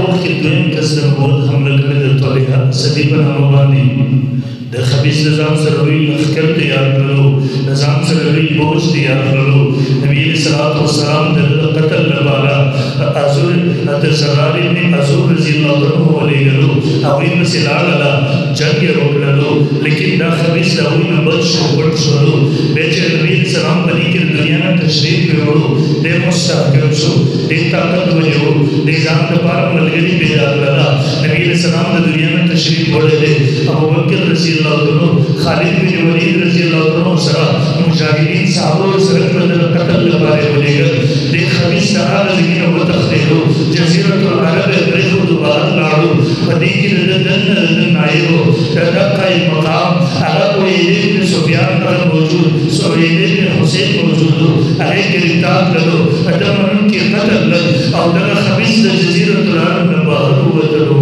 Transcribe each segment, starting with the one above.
وخت کې دویم کس د نبوت حمله کړې د طلحه صدی په نامه باندې د خبیث نظام سره لوی لښکر تیار کړلو، نظام سره لوی بوج تیار کړلو. نبی علیه الصلاۃ والسلام د قتل لپاره ازور د سرار ابن ازور رضی الله عنه ولېږلو، هغوی پسې لاړله، جنګ یې وکړلو، لیکن دا خبیث د هغوی نه بچ شو، پټ شولو. بیا چې نبي علیه السلام په دې کې د دنیا نه تشریف یوړو، دی مستحکم شو، ډېر طاقت ولرو، د ځان لپاره ملګري پیدا کړله. نبي علیه السلام د دنیا نه تشریف وړی دی. ابوبکر رضی الله عنه، خالد بن ولید رضی الله عنه سره مجاهدین صحابه سره د قتل لپاره ولېږل. دې خبیث د هغه ځای نه وتښتېدو، جزیرة العرب یې پرېښودو، بهر لاړو. په دې کې د ده نایب د دقه مقام هغه سوید بن سفیان هغه موجود، سوید بن حسین موجود و، هغه ګرفتار کړلو، ده منونکي قتل کړل او دغه خبیث د جزیرة العرب نه بهر ووتلو.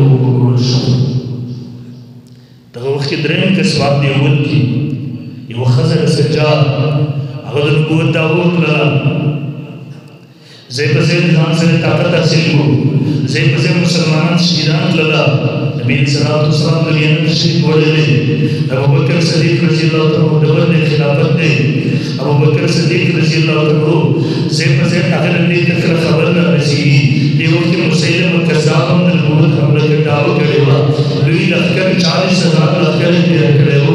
دغه وخت کې درېیم کس واقع اول کې یوه ښځه د سجاد هغه د نبوت دعوه وکړله. ځای په ځای ځان سره طاقت حاصل کړو، ځای په ځای مسلمانان شهیدان کړله. نبي علیه الصلاۃ والسلام د دنیا نه تشریف وړی دی. ابوبکر صدیق رضی الله عنه د باندې خلافت دی. ابوبکر صدیق رضی الله عنه ځای په ځای هغه د دې تکړه خبر نه رسېږي. دې وخت کې مسیلمه کذاب هم د نبوت حمله ته دعوه کړې وه. لوی لښکر 40,000 لښکر یې تېر کړی و.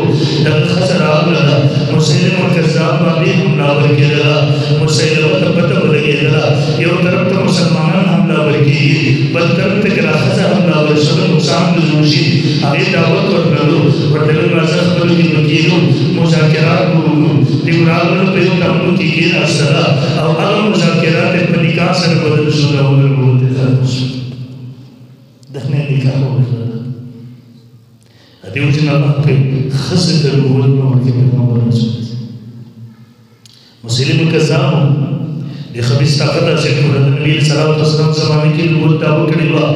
دغه ښځه راغله، مسیلمه کذاب باندې حمله ورکېدله. مسیلمه ته پته ولګېدله یو طرف ته مسلمانان حمله ورکېږي، بل طرف ته که دا ښځه حمله ورسوله نقصان د جوړ شي. هغې دعوت ورکړلو، ورته ویل راځه خبرو کې نو کېږو، مذاکرات وکړو. دوی راغلل، په یو تابلو کې کېناستله او هغه مذاکرات یې په نکاح سره بدل شو. د نبوت ختم شو، دغه نکاح وکړله. د دې وجې نه الله پرې ښځې ته نبوت نه ورکوي پیغمبر رسول مسلم کذاب د خبیث طاقت حاصل کړو. د نبي علیه الصلاۃ والسلام زمانې کې نبوت دعوه کړې وه.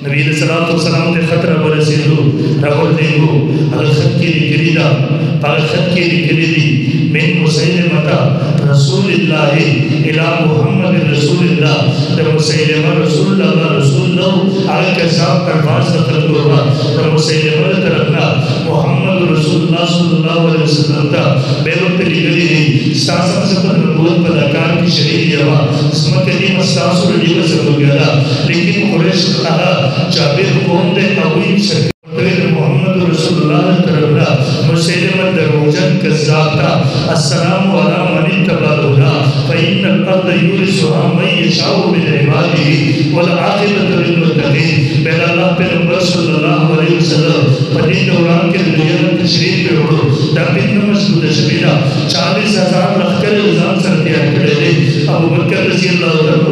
نبي علیه الصلاۃ والسلام ته خط راورسېدو، راغورځېدو. هغه خط کې لیکلي ده، په هغه خط کې لیکلي دي من مسیلمة رسول الله الى محمد رسول الله. د مسیلمه رسول الله رسول الله هغه کذاب پرواز د خلکو وه. د مسیلمه له طرف نه محمد رسول الله صلی الله علیه وسلم ته بیا ورته لیکلي دي ستا څخه زه په نبوت په دا کار کې شریک یم، ځمکه نیمه ستاسو له نیمه زموږ ده. لیکن قریش هغه جابر قوم دی، هغوی شرکت کوي د محمد رسول الله له طرف نه مسیلمه دروغجن کذاب ته السلام علی من اتبع الهدى فإن الأرض يورثها من يشاء من عباده والعاقبة للمتقين. بل الله پیغمبر صلی الله علیه وسلم په دې دوران کې د دنیا نه تشریف وړو. دا فتنه مضبوطه شوې ده. 40,000 لښکر یې ځان سره تیار کړی دی. ابوبکر رضی الله عنه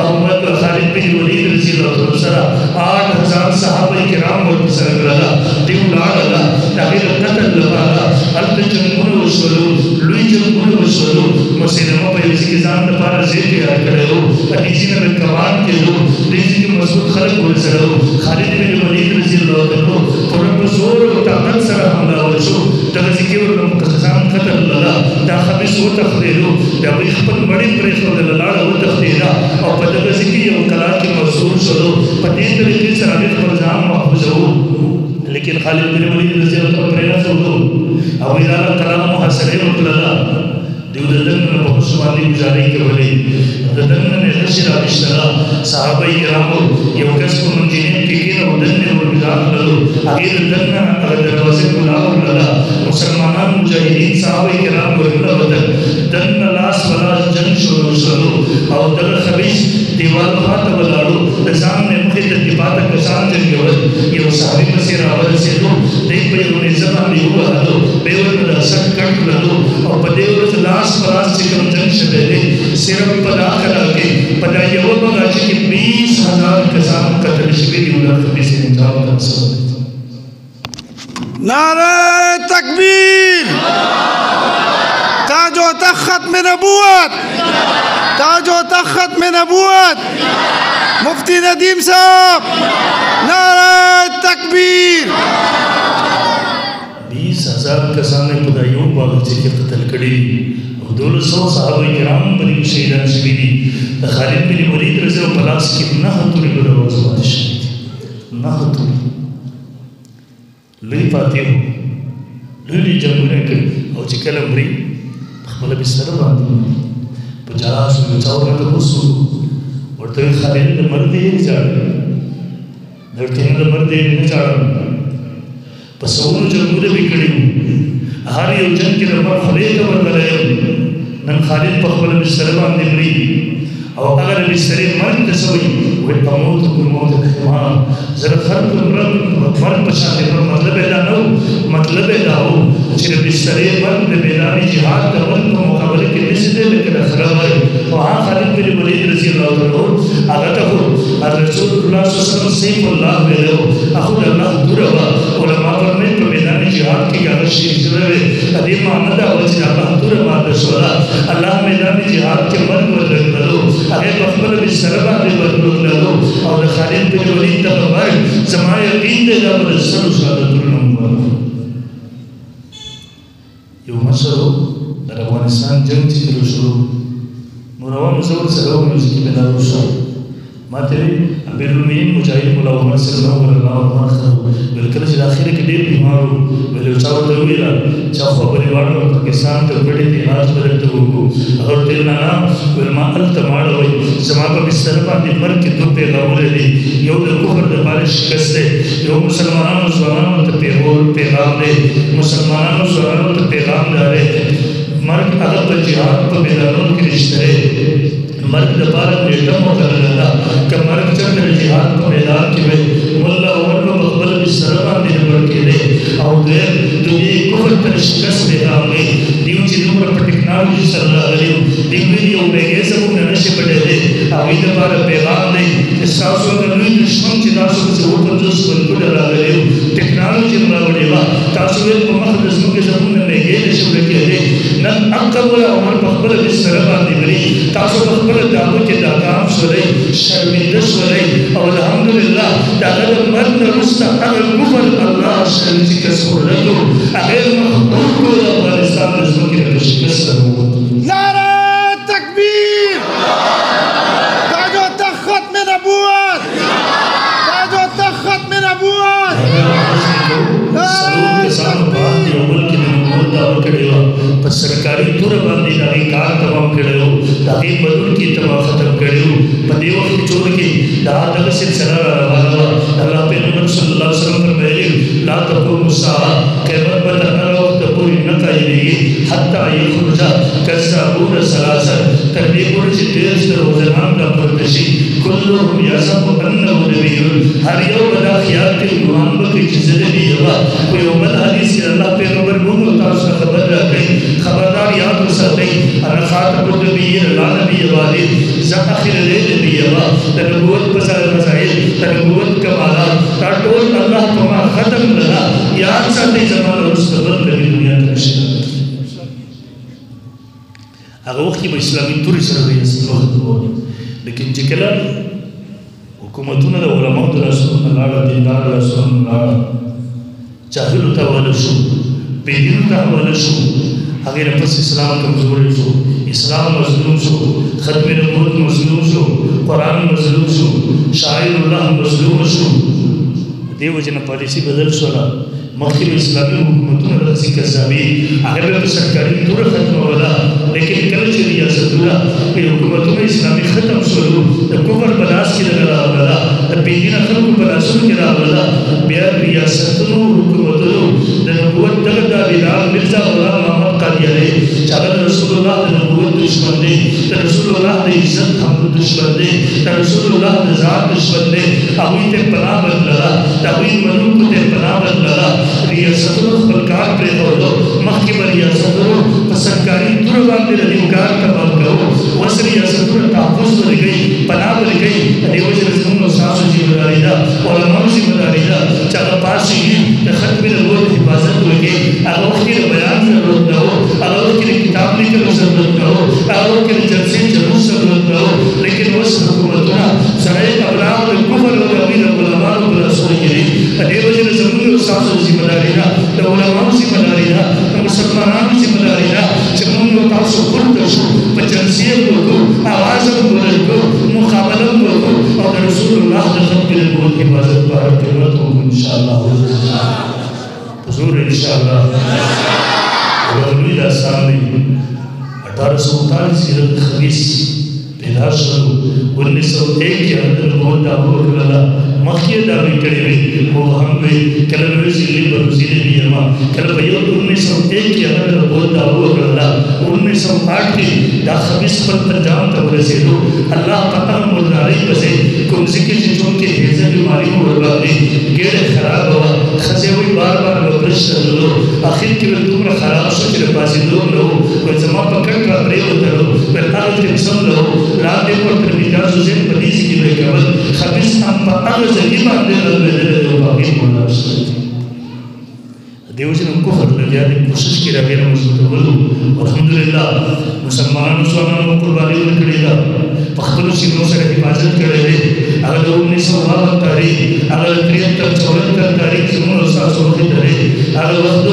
او خالد بن ولید رضی الله عنه سره 8,000 صحابه کرام ورته سره کړله. دوی ولاړله د هغې د قتل لپاره. هلته جنګونه وشولو، لوی جنګونه وشولو. مسیلمه په یو ځای کې ځان لپاره ځای تیار کړی و. په دې ځای نه به کمان کېدو، دې ځای کې مضبوط خلک ورسره وو. خالد بن ولید رضی الله عنه پوره په زور او طاقت سره حمله وشو. دغه ځای کې ورته مقتسم قتل کړله. دا خبیث وتښتېدو، د هغوی خپل مړی پرېښودله، لاړه وتښتېده او په دغه ځای کې یو کلا کې مزدور شولو. په دې طریقې سره هغوی خپل ځان محفوظوو. لیکن خالد بن ولید رضی الله عنه پرېنښودو، هغوی راغله کلا محاصرې وکړله. دوی د دننه په غشو باندې ګزارۍ کولې، د دننه یې غشې راویشتله. صحابه کرامو یو کس په منجنیب کې کېنه او دننه یې ورګزار کړلو. هغې د دننه هغه دروازې ګلا وکړله. مسلمانان مجاهدین صحابه کرام ورغله وتل. دننه لاس په لاس جنګ شروع شولو او دغه خبیث دیوال خواته ولاړو. د ځان نه مخې ته دپاته کسان جنګول. یو صحابي پسې راورسېدو، دی په یو نیزه باندې ووهلو، بیا یې ورته د سر کټ کړلو او په دې ورځ لاس په لاس چې کوم جنګ شوی دی، صرف په دا کلا کې په دا یوه بغاچه کې 20,000 کسان قتل شوي دي. دا خبیث انجام ته رسولی. نعرہ تکبیر، تاج و تخت ختم نبوت، تاج و تخت ختم نبوت، مفتی ندیم صاحب، نعرہ تکبیر. 20,000 کسان په دا یو باغچه کې قتل کړي او 1200 صحابه کرام باندې شهیدان شوي دي. د خالد بن ولید رضی الله په لاس کې 9 تورې ګډوډ شوي. اخذ لوی فاتح لوی جنگونه کړ او چې کله مري خپل بستر باندې په جلا شو چاور نه پوسو ورته خالد د مرد یې ځاړ درته د مرد یې نه ځاړ په سونو جنگونه وکړي هر یو جنگ کې د مر خدای ته ورغلی نن خالد په خپل بستر باندې مري او اگر بستر مرګ ته سوی وي موت کو موت خما زره خرق مرګ پشاته پر مطلب دا نو مطلب دا هو چې بستر مرګ د میدان جهاد د ورته مقابله کې نشته لیکن خراب او ها خالد بن ولید رضی الله عنه هغه ته رسول الله صلی الله علیه وسلم سیف الله ویلو اخو الله دروا علماء فرمایي په میدان جهاد کې هغه شی چې دې معنی دا و چې الله دروا د شورا الله میدان جهاد کې مرګ ورکړلو هغه خپل بستر باندې ورکړلو او د خالد بن ولید ته خبر زما یقین دی دا به سره شهادتونه یو مسلو د افغانستان جنگ چې کړو شروع نو روان زور سره یو چې بلارو شو ماته امیر المؤمنین مجاهد مولا عمر صلی الله علیه وسلم بلکې چې اخر کې ډېر بیمارو ولې چاو ته ویلا چې خو په ریوانو پاکستان ته وړي دي علاج ورته وګو هغه ته نه ول ما ال تماړوي زما په بستر باندې مرګ کې دوه پیغامونه دي یو د کفر د بارش شکست دی یو مسلمانانو ځوانانو ته پیغام دی مسلمانانو ځوانانو ته پیغام دی مرګ هغه په جهاد په میدانونو کې رښتره مرګ د بار نیټه مقرره ده که مرګ چرته جهاد په میدان کې وي مولا عمر په خپل بستر باندې ورکړي او د دنیا کفر ته شکست راغلی دیو چې دومره په ټکنالوژي سره راغلی دی ویډیو میګه زموږ نشي پټېږي او دې لپاره پیغام دی چې تاسو د لوی دشمن چې تاسو څه ورته جوړ ولګول راغلی ټکنالوژي راوړي تاسو په مخ د زموږ زموږ میګه نشي پټېږي نن عقل عمر په خپل بستر باندې وري تاسو په خپل دعوت کې دا کام شولې شرمنده شولې او الحمدلله دا د مرګ وروسته هغه کفر الله شرمنده کسب ورکړو هغه مخکور افغانستان د ځمکې په شکست سره نعرہ تکبیر تاج و تخت میں نبوت تاج و تخت میں نبوت نعرہ تکبیر په سرکاري تور باندې دا کار تمام کړو دا دې بدل کې تمام ختم کړو په دې وخت چور کې دا دغه سلسله روانه الله پیغمبر صلی الله علیه وسلم فرمایي لا تقوم الساعه قیامت پر هغه وخت پورې نه کېږي حتی یخرج کذابون ثلاثه تر دې پورې چې ډېر ستر وزنان را پورته شي كلهم يحسب انه نبي هر یو دا خیال کې ګمان وکړي چې زه دې یو په یو بل حدیث کې الله پیغمبر موږ تاسو خبر راکړي خبردار یاد وساتئ انا خاتم النبیین لا نبی بعد ذات اخر نبی بعد نبوت فضائل نبوت کمالات دا ټول الله تما ختم لنا یاد ساتئ زمانه مستقبل د دنیا ته نشي هغه وخت په اسلامي تور سره دی استعمال لیکن چې کله حکومتونه د علماء د رسول الله دیندار رسول الله جاهل ته ورسو بيدین ته ورسو هغه پس اسلام کمزور شو اسلام مظلوم شو ختم نبوت مظلوم شو قرآن مظلوم شو شاعر الله مظلوم شو دیو جن پالیسی بدل شو مخکې اسلامي حکومتونه د ذکرزامي هغه په سرکاري تور ختم ولا لیکن کله چې ریاستونه په حکومتونه اسلامي ختم شول د کفر بلاس کې راغلا د پیډینا خلکو بلاسونو کې راغلا بیا ریاستونو حکومتونو د نبوت دغه د بلال مرزا غلام محمد قادیانی چې رسول الله د نبوت دشمن دی د رسول الله د عزت هم دشمن دی د رسول الله د ذات دشمن دی هغه ته پناه ورکړه دا وی منو ته پناه ورکړه ریاستونو خپل کار پرې کولو مخکې به ریاستونو په سرکاري تور باندې د دې کار کول کوو اوس ریاستونو تحفظ ورکوي پناه ورکوي د دې وجه زموږ تاسو ذمہداري ده علماء ذمہداري ده چې هغه پاسې د ختم نبوت حفاظت وکړي هغه وخت کې بیان ضرورت نه و هغه وخت کې کتاب لیکلو ضرورت نه و هغه وخت کې جلسې جلوس ضرورت نه و لیکن اوس حکومتونه سره ابلاغ د کفر او د علماء په رسول کې د دې وجه زموږ تاسو ذمہداري ده د علماء ذمہداري ده د مسلمانانو ذمہداري ده چې موږ تاسو ورته شو په جلسې وکړو आवाज وکړو مقابله وکړو او رسول الله د خپل نبوت حفاظت په اړه इंशाअल्लाह हुजूर इंशाअल्लाह वली दास्तान 1839 हिजरत खबीस पैदा शुरू 1901 के अंदर बहुत दावो करला मक्के दावे करे वो हम वे कलवे जिले पर जिले भी हम कलवे 1901 के अंदर बहुत दावो करला 1908 के दा खबीस पर पंजाब तक से लो अल्लाह पता मुर्दारी बसे कुम जिक्र जो के हेजे बीमारी को बर्बादी गेड़े खराब हुआ खसे हुई बार-बार लबरश लो आखिर के तुमरा खराब सोच रे पास लो लो कोई जमा पकड़ का प्रयोग करो बेताल के सुन लो रात को तरबिया से बदीस की लेकर खबीस हम पता ईमान दे लो बाकी बोला देवजन उनको फर्क जाने कोशिश की रहे ना मुझको बोलो अल्हम्दुलिल्लाह मुसलमान स्वामी कुर्बानी करेगा पख्तून सिंहों से हिफाजत करे अगर 1952 तारीख अगर 73 74 तारीख से मुन उस्ताद सोखी करे अगर वक्त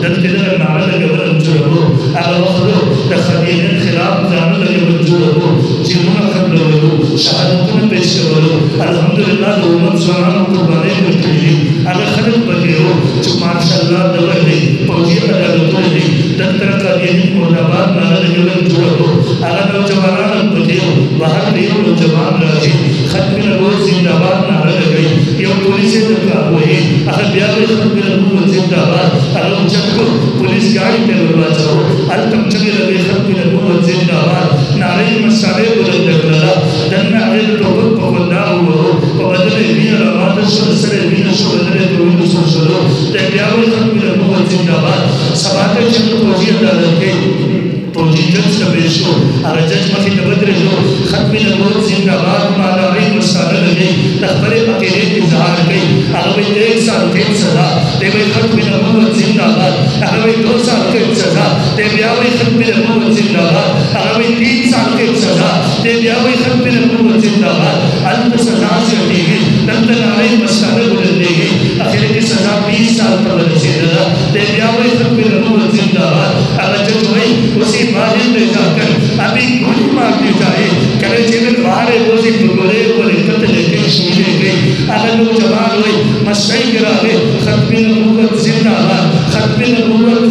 दल के दर नारा लगे वर जुड़ो अगर वक्त तखदीन खिलाफ जाने लगे वर जुड़ो जिन्होंने खबर लो शहादत में पेश करो अल्हम्दुलिल्लाह उम्मत स्वामी कुर्बानी करेगी अगर खलक बगे हो जो माशाअल्लाह दवा नहीं पहुंची अदालतों नहीं दफ्तर का ये मुर्दाबाद नारा लगे वर जुड़ो अगर नौजवान बगे हो बाहर नहीं नौजवान रहे खत्म रोज जिंदाबाद नारा लगे ये पुलिस का हुए अगर ब्याह खत्म रोज जिंदाबाद अगर जब पुलिस गाड़ी पे लगा जाओ अल तम चले लगे खत्म रोज जिंदाबाद नारे मसाले बुलंद करला दन्ना अल तो पवदा हुआ बदले भी रवाद सरे भी सो बदले तो सो ते ब्याह खत्म रोज जिंदाबाद सबाते जब पहुंची अदालत के तो जज का बेशो अगर जज मखी तबदरे जो खत्म रोज जिंदाबाद माला रे मसाला लगे तखबरे अकेले इजहार गई अगर 1 साल के सजा ते भाई खत्म रोज जिंदाबाद अगर 2 साल के सजा ते ब्याह खत्म रोज जिंदाबाद अगर 3 साल के सजा ते ब्याह खत्म रोज जिंदाबाद अंत सजा से हटेगी तब नारे मसाला बुलंदेगी आखिर की सजा 20 साल तक रसेगा ते ब्याह खत्म रोज जिंदाबाद अगर जज भाई उसी बाहर ले जाकर अभी गोली मार दी जाए करे जेल बाहर रोजी बुगरे और कत्ल के शहीद गए अगर लोग जवान हुए मशई गिरा गए खत्म नबूवत जिंदाबाद खत्म नबूवत